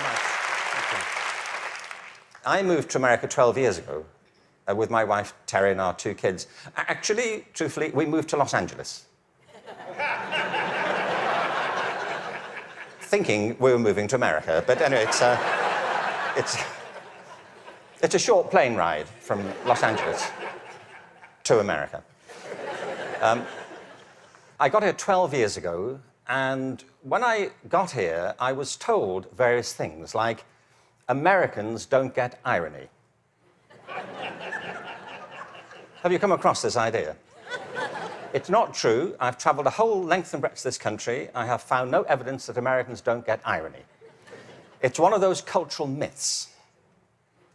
very much. Thank you. I moved to America 12 years ago with my wife, Terry, and our 2 kids. Actually, truthfully, we moved to Los Angeles. Thinking we were moving to America, but anyway, it's a short plane ride from Los Angeles to America. I got here 12 years ago, and when I got here, I was told various things, like, Americans don't get irony. Have you come across this idea? It's not true. I've travelled the whole length and breadth of this country. I have found no evidence that Americans don't get irony. It's one of those cultural myths,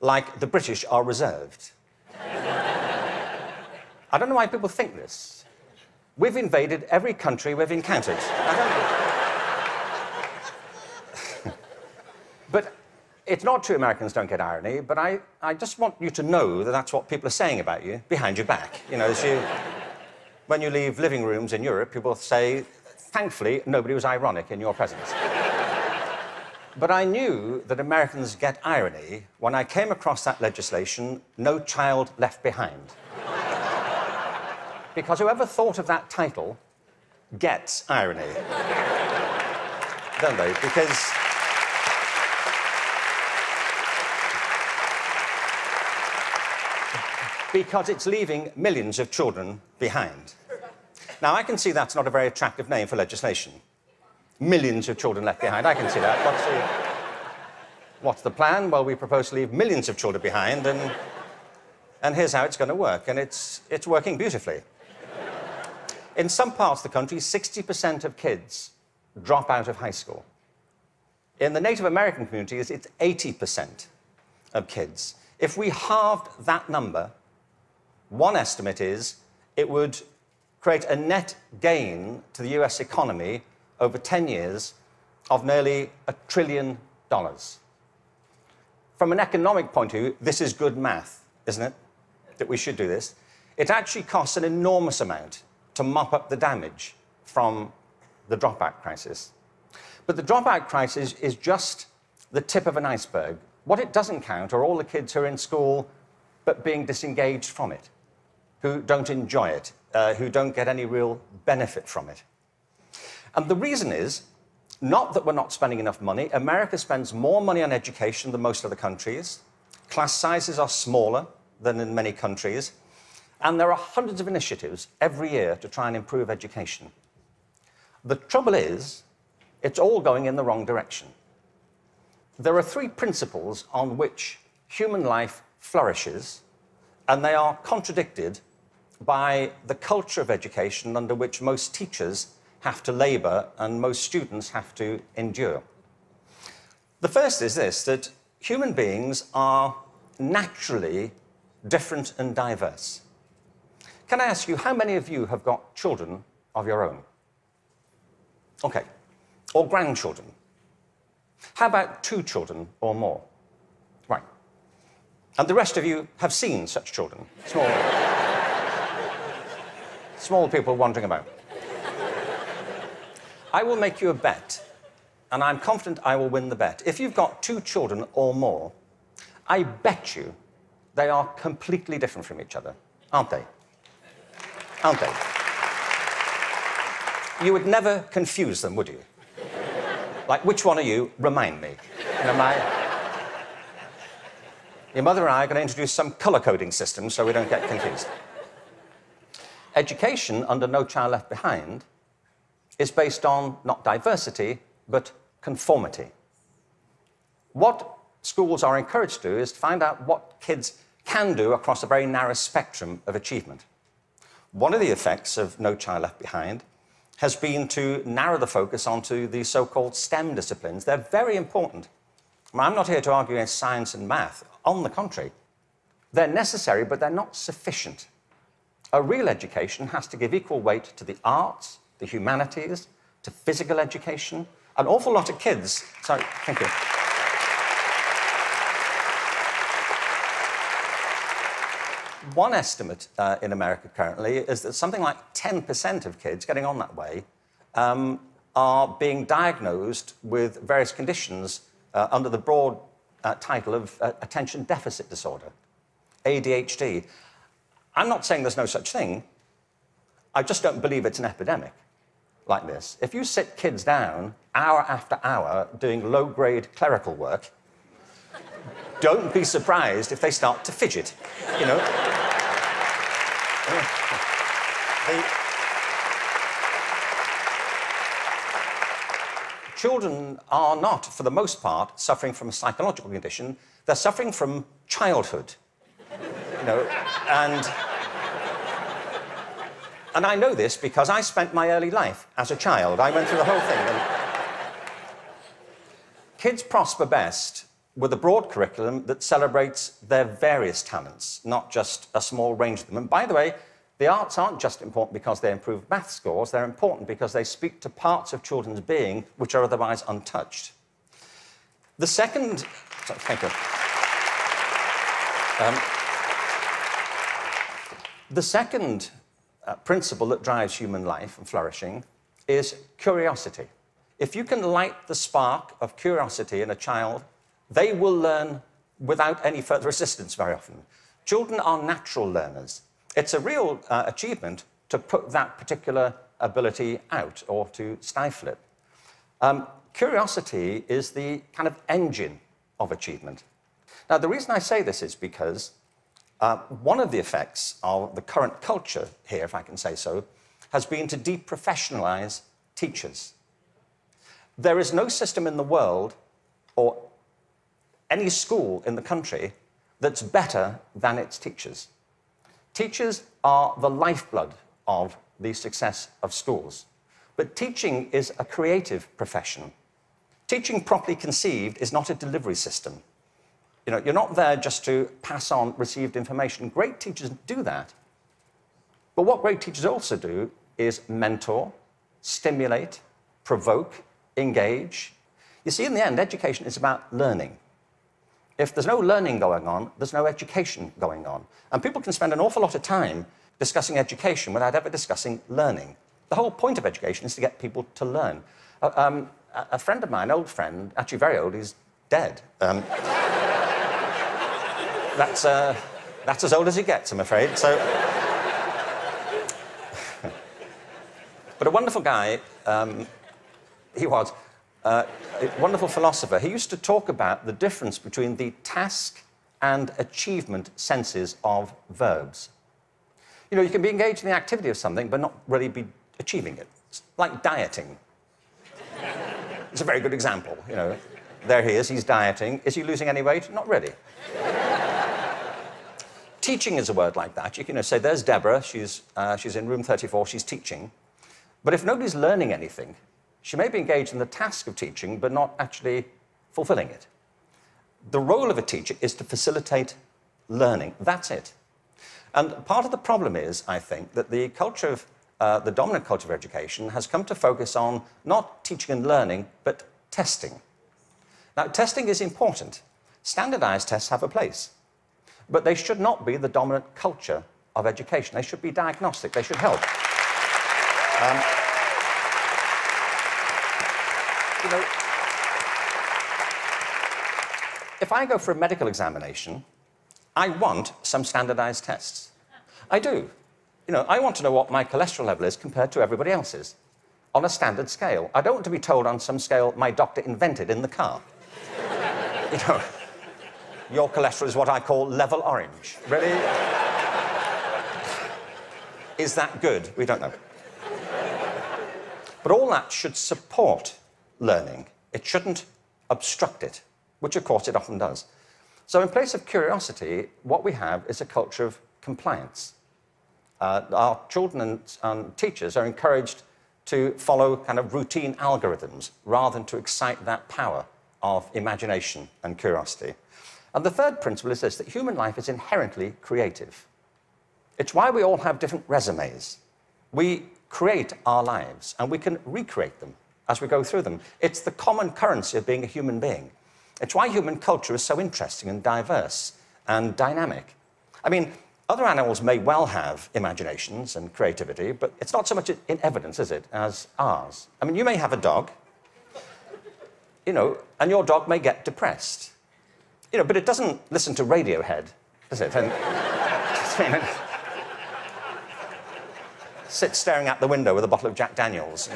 like the British are reserved. I don't know why people think this. We've invaded every country we've encountered. But it's not true Americans don't get irony, but I just want you to know that that's what people are saying about you behind your back. You know, when you leave living rooms in Europe, people say, thankfully, nobody was ironic in your presence. But I knew that Americans get irony when I came across that legislation, No Child Left Behind. Because whoever thought of that title gets irony. Don't they? Because it's leaving millions of children behind. Now, I can see that's not a very attractive name for legislation. Millions of children left behind. I can see that. What's the plan? Well, we propose to leave millions of children behind, and here's how it's going to work. And it's working beautifully. In some parts of the country, 60% of kids drop out of high school. In the Native American communities, it's 80% of kids. If we halved that number, one estimate is it would create a net gain to the US economy over 10 years of nearly $1 trillion. From an economic point of view, this is good math, isn't it? That we should do this. It actually costs an enormous amount to mop up the damage from the dropout crisis. But the dropout crisis is just the tip of an iceberg. What it doesn't count are all the kids who are in school but being disengaged from it, who don't enjoy it, who don't get any real benefit from it. And the reason is not that we're not spending enough money. America spends more money on education than most other countries. Class sizes are smaller than in many countries. And there are hundreds of initiatives every year to try and improve education. The trouble is, it's all going in the wrong direction. There are 3 principles on which human life flourishes, and they are contradicted by the culture of education under which most teachers have to labour and most students have to endure. The first is this, that human beings are naturally different and diverse. Can I ask you, how many of you have got children of your own? OK. Or grandchildren? How about 2 children or more? Right. And the rest of you have seen such children? Small people wandering about. I will make you a bet, and I'm confident I will win the bet. If you've got 2 children or more, I bet you they are completely different from each other, aren't they? Aren't they? You would never confuse them, would you? Like, which one are you? Remind me. You know, your mother and I are going to introduce some colour-coding system so we don't get confused. Education under No Child Left Behind is based on not diversity, but conformity. What schools are encouraged to do is to find out what kids can do across a very narrow spectrum of achievement. One of the effects of No Child Left Behind has been to narrow the focus onto the so-called STEM disciplines. They're very important. I'm not here to argue against science and math. On the contrary, they're necessary, but they're not sufficient. A real education has to give equal weight to the arts, the humanities, to physical education. An awful lot of kids... Sorry, thank you. One estimate in America currently is that something like 10% of kids getting on that way are being diagnosed with various conditions under the broad title of attention deficit disorder, ADHD. I'm not saying there's no such thing. I just don't believe it's an epidemic like this. If you sit kids down hour after hour doing low-grade clerical work, don't be surprised if they start to fidget, you know. Children are not, for the most part, suffering from a psychological condition. They're suffering from childhood, you know, and I know this because I spent my early life as a child. I went through the whole thing. And kids prosper best with a broad curriculum that celebrates their various talents, not just a small range of them. And by the way, the arts aren't just important because they improve math scores, they're important because they speak to parts of children's being which are otherwise untouched. The second... Sorry, thank you. The second principle that drives human life and flourishing is curiosity. If you can light the spark of curiosity in a child, they will learn without any further assistance very often. Children are natural learners. It's a real achievement to put that particular ability out or to stifle it. Curiosity is the kind of engine of achievement. Now, the reason I say this is because one of the effects of the current culture here, if I can say so, has been to deprofessionalize teachers. There is no system in the world or any school in the country that's better than its teachers. Teachers are the lifeblood of the success of schools. But teaching is a creative profession. Teaching properly conceived is not a delivery system. You know, you're not there just to pass on received information. Great teachers do that. But what great teachers also do is mentor, stimulate, provoke, engage. You see, in the end, education is about learning. If there's no learning going on, there's no education going on. And people can spend an awful lot of time discussing education without ever discussing learning. The whole point of education is to get people to learn. A friend of mine, old friend, actually very old, he's dead. That's as old as it gets, I'm afraid. So, but a wonderful guy, he was. A wonderful philosopher. He used to talk about the difference between the task and achievement senses of verbs. You know, you can be engaged in the activity of something, but not really be achieving it. It's like dieting. It's a very good example, you know. There he is, he's dieting. Is he losing any weight? Not really. Teaching is a word like that. You can say, there's Deborah, she's in room 34, she's teaching. But if nobody's learning anything, she may be engaged in the task of teaching, but not actually fulfilling it. The role of a teacher is to facilitate learning. That's it. And part of the problem is, I think, that the culture of, the dominant culture of education has come to focus on not teaching and learning, but testing. Now, testing is important. Standardized tests have a place. But they should not be the dominant culture of education. They should be diagnostic. They should help. You know, if I go for a medical examination, I want some standardized tests. I do. You know, I want to know what my cholesterol level is compared to everybody else's on a standard scale. I don't want to be told on some scale my doctor invented in the car. You know, your cholesterol is what I call level orange. Really? Is that good? We don't know. But all that should support learning. It shouldn't obstruct it, which of course it often does. So in place of curiosity, what we have is a culture of compliance. Our children and teachers are encouraged to follow kind of routine algorithms rather than to excite that power of imagination and curiosity. And the third principle is this, that human life is inherently creative. It's why we all have different resumes. We create our lives, and we can recreate them as we go through them. It's the common currency of being a human being. It's why human culture is so interesting and diverse and dynamic. I mean, other animals may well have imaginations and creativity, but it's not so much in evidence, is it, as ours. I mean, you may have a dog. you know, and your dog may get depressed. You know, but it doesn't listen to Radiohead, does it? And, sit staring out the window with a bottle of Jack Daniels.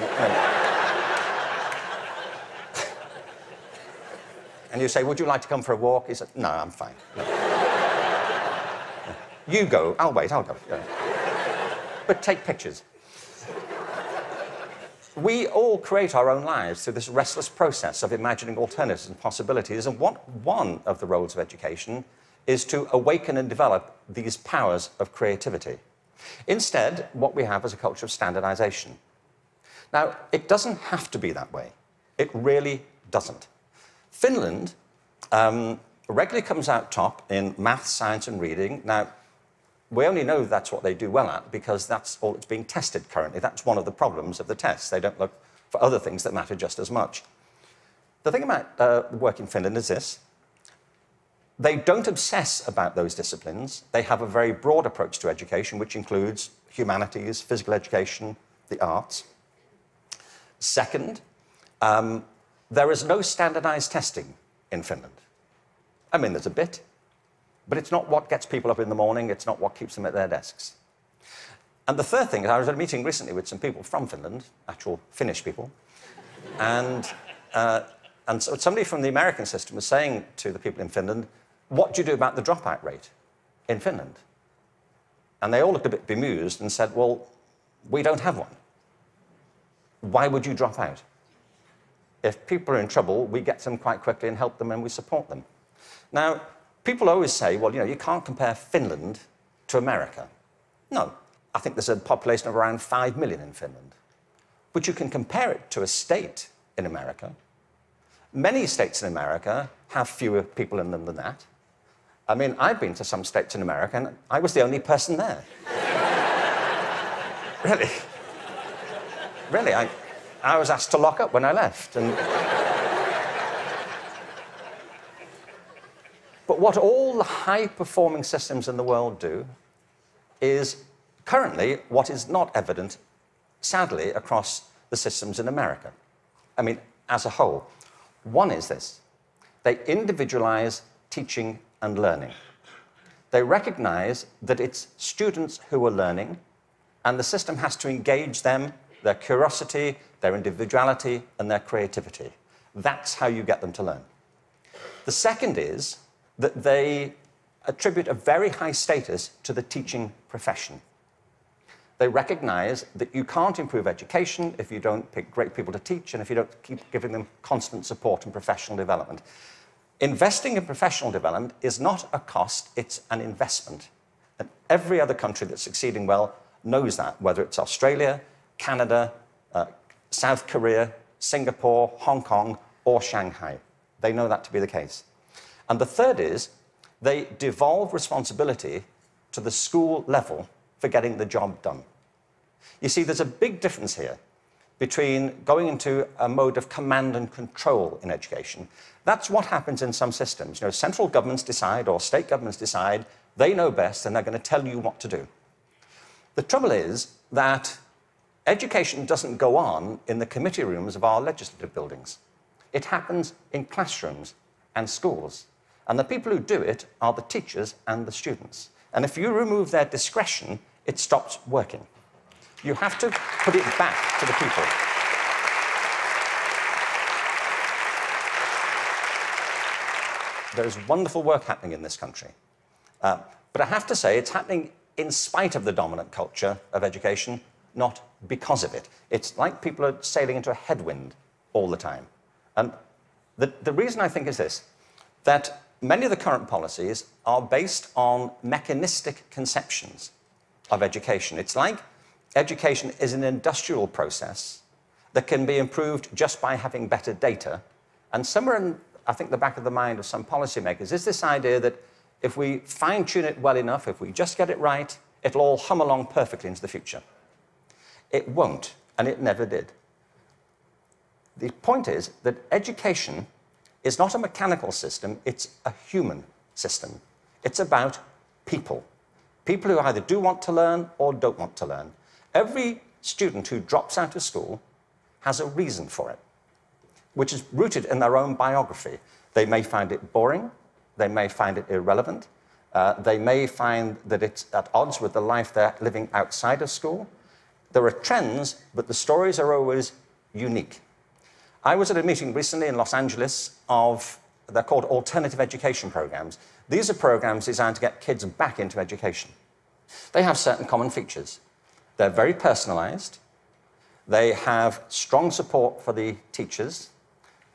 And you say, would you like to come for a walk? He said, no, I'm fine. No. You go. I'll wait, I'll go. Yeah. But take pictures. We all create our own lives through this restless process of imagining alternatives and possibilities, and one of the roles of education is to awaken and develop these powers of creativity. Instead, what we have is a culture of standardization. Now, it doesn't have to be that way. It really doesn't. Finland regularly comes out top in math, science, and reading. Now, we only know that's what they do well at because that's all that's being tested currently. That's one of the problems of the tests. They don't look for other things that matter just as much. The thing about the work in Finland is this. They don't obsess about those disciplines. They have a very broad approach to education, which includes humanities, physical education, the arts. Second, there is no standardized testing in Finland. I mean, there's a bit, but it's not what gets people up in the morning. It's not what keeps them at their desks. And the third thing is, I was at a meeting recently with some people from Finland, actual Finnish people, and so somebody from the American system was saying to the people in Finland, what do you do about the dropout rate in Finland? And they all looked a bit bemused and said, well, we don't have one. Why would you drop out? If people are in trouble, we get them quite quickly and help them and we support them. Now, people always say, well, you know, you can't compare Finland to America. No, I think there's a population of around 5 million in Finland. But you can compare it to a state in America. Many states in America have fewer people in them than that. I mean, I've been to some states in America, and I was the only person there. Really. Really, I was asked to lock up when I left. But what all the high-performing systems in the world do is currently what is not evident, sadly, across the systems in America. I mean, as a whole. One is this. They individualize teaching and learning. They recognize that it's students who are learning, and the system has to engage them, their curiosity, their individuality, and their creativity. That's how you get them to learn. The second is that they attribute a very high status to the teaching profession. They recognize that you can't improve education if you don't pick great people to teach and if you don't keep giving them constant support and professional development. Investing in professional development is not a cost, it's an investment. And every other country that's succeeding well knows that, whether it's Australia, Canada, South Korea, Singapore, Hong Kong, or Shanghai. They know that to be the case. And the third is they devolve responsibility to the school level for getting the job done. You see, there's a big difference here between going into a mode of command and control in education. That's what happens in some systems. You know, central governments decide or state governments decide, they know best and they're going to tell you what to do. The trouble is that education doesn't go on in the committee rooms of our legislative buildings. It happens in classrooms and schools. And the people who do it are the teachers and the students. And if you remove their discretion, it stops working. You have to put it back to the people. There's wonderful work happening in this country. But I have to say, it's happening in spite of the dominant culture of education, not because of it. It's like people are sailing into a headwind all the time. And the reason I think is this, that many of the current policies are based on mechanistic conceptions of education. It's like education is an industrial process that can be improved just by having better data. And somewhere in, I think, the back of the mind of some policymakers is this idea that if we fine-tune it well enough, if we just get it right, it'll all hum along perfectly into the future. It won't, and it never did. The point is that education is not a mechanical system, it's a human system. It's about people. People who either do want to learn or don't want to learn. Every student who drops out of school has a reason for it. which is rooted in their own biography. They may find it boring, they may find it irrelevant, they may find that it's at odds with the life they're living outside of school. There are trends, but the stories are always unique. I was at a meeting recently in Los Angeles they're called alternative education programs. These are programs designed to get kids back into education. They have certain common features. They're very personalized. They have strong support for the teachers,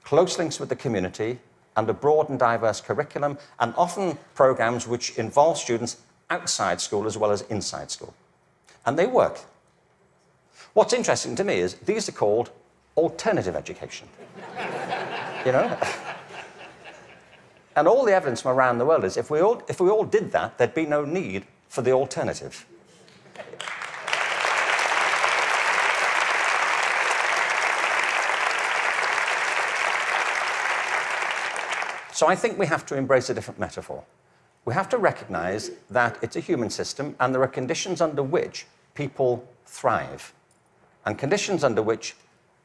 close links with the community, and a broad and diverse curriculum, and often programs which involve students outside school as well as inside school. And they work. What's interesting to me is these are called alternative education. You know? And all the evidence from around the world is if we all did that, there'd be no need for the alternative. So I think we have to embrace a different metaphor. We have to recognize that it's a human system and there are conditions under which people thrive and conditions under which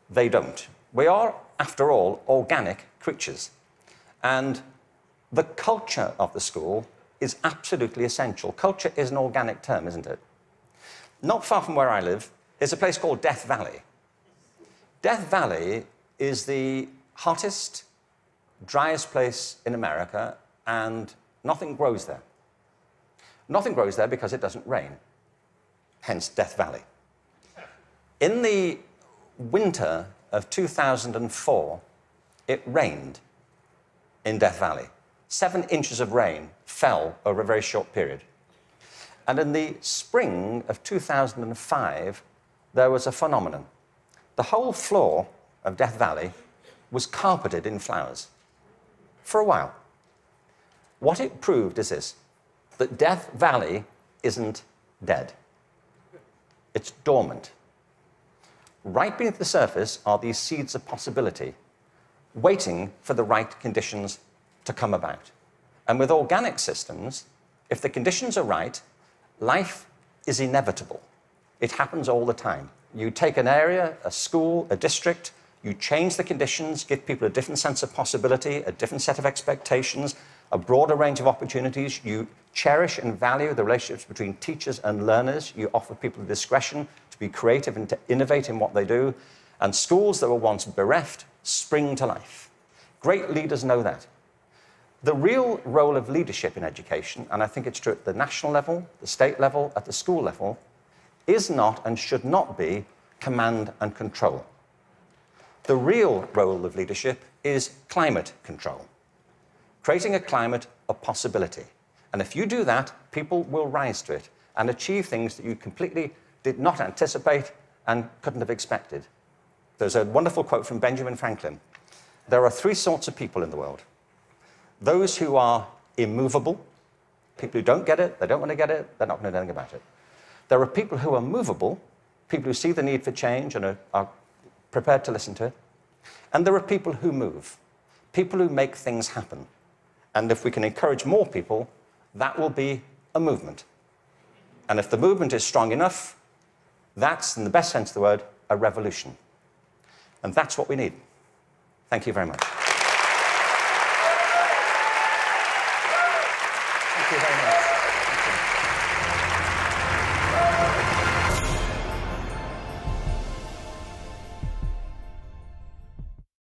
they don't. We are, after all, organic creatures. And the culture of the school is absolutely essential. Culture is an organic term, isn't it? Not far from where I live is a place called Death Valley. Death Valley is the hottest, driest place in America, and nothing grows there. Nothing grows there because it doesn't rain, hence Death Valley. In the winter of 2004, it rained in Death Valley. 7 inches of rain fell over a very short period. And in the spring of 2005, there was a phenomenon. The whole floor of Death Valley was carpeted in flowers for a while. What it proved is this, that Death Valley isn't dead. It's dormant. Right beneath the surface are these seeds of possibility, waiting for the right conditions to come about. And with organic systems, if the conditions are right, life is inevitable. It happens all the time. You take an area, a school, a district, you change the conditions, give people a different sense of possibility, a different set of expectations, a broader range of opportunities. You cherish and value the relationships between teachers and learners. You offer people the discretion to be creative and to innovate in what they do. And schools that were once bereft spring to life. Great leaders know that. The real role of leadership in education, and I think it's true at the national level, the state level, at the school level, is not and should not be command and control. The real role of leadership is climate control, creating a climate of possibility. And if you do that, people will rise to it and achieve things that you completely did not anticipate and couldn't have expected. There's a wonderful quote from Benjamin Franklin. There are 3 sorts of people in the world. Those who are immovable, people who don't get it, they don't want to get it, they're not going to do anything about it. There are people who are movable, people who see the need for change and are prepared to listen to it. And there are people who move, people who make things happen. And if we can encourage more people, that will be a movement. And if the movement is strong enough, that's, in the best sense of the word, a revolution. And that's what we need. Thank you very much.